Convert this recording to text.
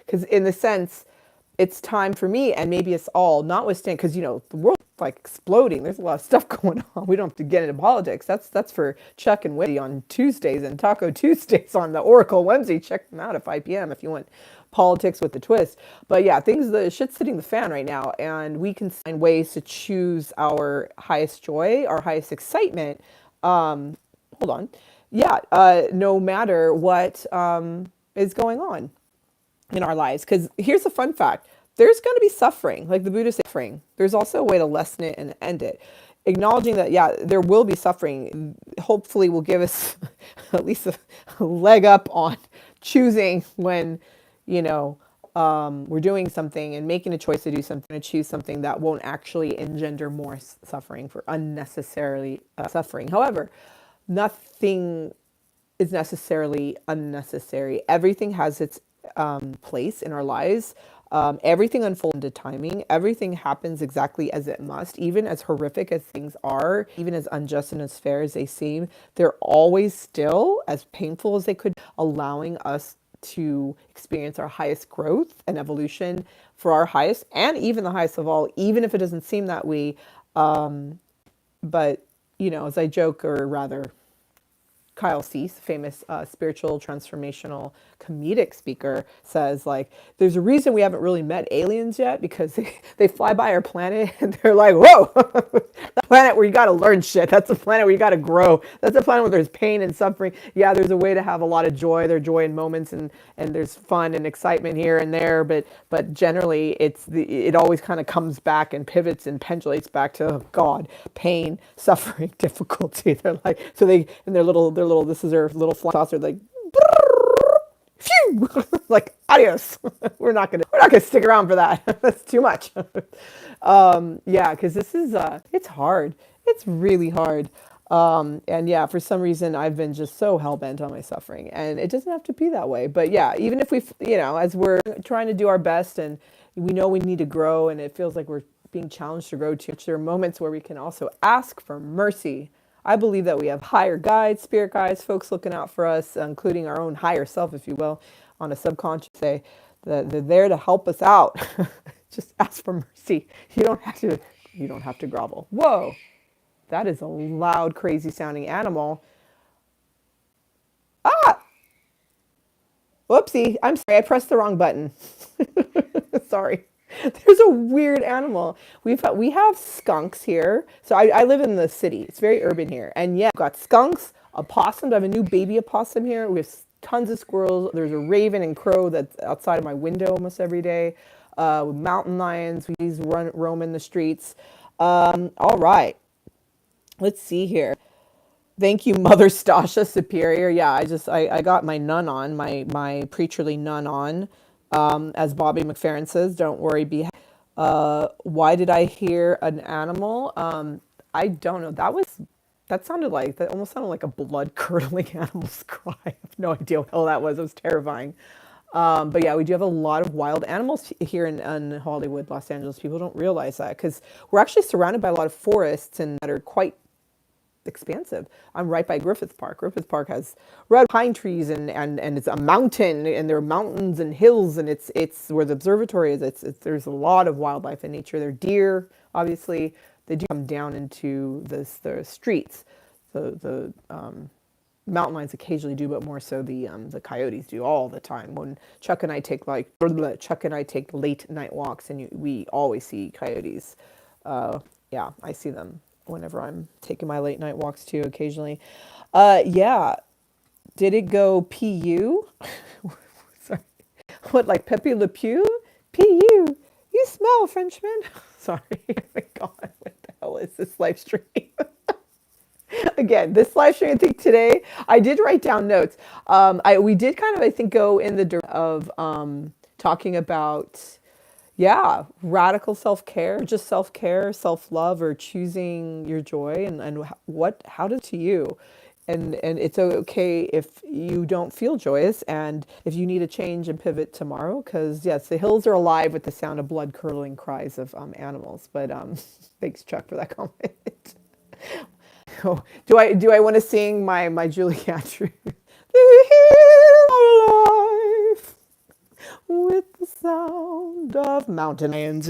because in the sense, it's time for me, and maybe it's all notwithstanding, because the world's like exploding. There's a lot of stuff going on. We don't have to get into politics. That's for Chuck and Wendy on Tuesdays and Taco Tuesdays on the Oracle Wednesday. Check them out at 5 p.m. if you want politics with the twist. But yeah, the shit's hitting the fan right now, and we can find ways to choose our highest joy, our highest excitement. Hold on. Yeah, no matter what is going on in our lives. Because here's a fun fact. There's going to be suffering, like the Buddha said, suffering. There's also a way to lessen it and end it. Acknowledging that, yeah, there will be suffering, hopefully will give us at least a leg up on choosing when, we're doing something and making a choice to do something, to choose something that won't actually engender more suffering for unnecessarily suffering. However, nothing is necessarily unnecessary. Everything has its place in our lives. Everything unfolds into timing. Everything happens exactly as it must. Even as horrific as things are, even as unjust and as fair as they seem, they're always still as painful as they could, allowing us to experience our highest growth and evolution for our highest and even the highest of all, even if it doesn't seem that way. But, as I joke, or rather, Kyle Cease, famous spiritual transformational comedic speaker, says, like, there's a reason we haven't really met aliens yet, because they fly by our planet and they're like, whoa, the planet where you got to learn shit. That's a planet where you got to grow. That's a planet where there's pain and suffering. Yeah, there's a way to have a lot of joy. There's joy in moments, and there's fun and excitement here and there. But generally, it always kind of comes back and pivots and pendulates back to, oh God, pain, suffering, difficulty. They're like, so they, and their little, this is their little flying saucer, like, phew, like, adios. We're not gonna stick around for that. That's too much. Yeah, because this is it's hard. It's really hard. And yeah, for some reason I've been just so hell bent on my suffering, and it doesn't have to be that way. But yeah, even if we, as we're trying to do our best, and we know we need to grow, and it feels like we're being challenged to grow too much, there are moments where we can also ask for mercy. I believe that we have higher guides, spirit guides, folks looking out for us, including our own higher self, if you will, on a subconscious day. They're there to help us out. Just ask for mercy. You don't have to grovel. Whoa, that is a loud, crazy sounding animal. Ah, whoopsie. I'm sorry. I pressed the wrong button. Sorry. There's a weird animal. We have skunks here. So I live in the city. It's very urban here. And yeah, we've got skunks, opossums. I have a new baby opossum here. We have tons of squirrels. There's a raven and crow that's outside of my window almost every day. Mountain lions. We roam in the streets. All right. Let's see here. Thank you, Mother Stasha Superior. Yeah, I got my nun on, my preacherly nun on. As Bobby McFerrin says, don't worry, be why did I hear an animal? I don't know. That almost sounded like a blood-curdling animal's cry. I have no idea what the hell that was. It was terrifying. But yeah, we do have a lot of wild animals here in Hollywood, Los Angeles. People don't realize that, because we're actually surrounded by a lot of forests and that are quite expansive. I'm right by Griffith Park. Griffith Park has red pine trees, and it's a mountain, and there are mountains and hills, and it's where the observatory is. There's a lot of wildlife in nature. There are deer, obviously. They do come down into the streets. The mountain lions occasionally do, but more so the coyotes do all the time. When Chuck and I take late night walks, and we always see coyotes. Yeah, I see them whenever I'm taking my late night walks too, occasionally. Yeah. Did it go P.U.? Sorry. What, like Pepe Le Pew? P.U. You smell, Frenchman. Sorry. Oh my God, what the hell is this live stream? Again, this live stream, I think today, I did write down notes. We did kind of, I think, go in the direction of talking about, yeah, radical self-care, just self-care, self-love, or choosing your joy, and how does it to you? And it's okay if you don't feel joyous, and if you need a change and pivot tomorrow, because yes, the hills are alive with the sound of blood-curdling cries of animals. But thanks, Chuck, for that comment. Oh, do I want to sing my Julie Andrews? The hills are alive with the sound of mountain lions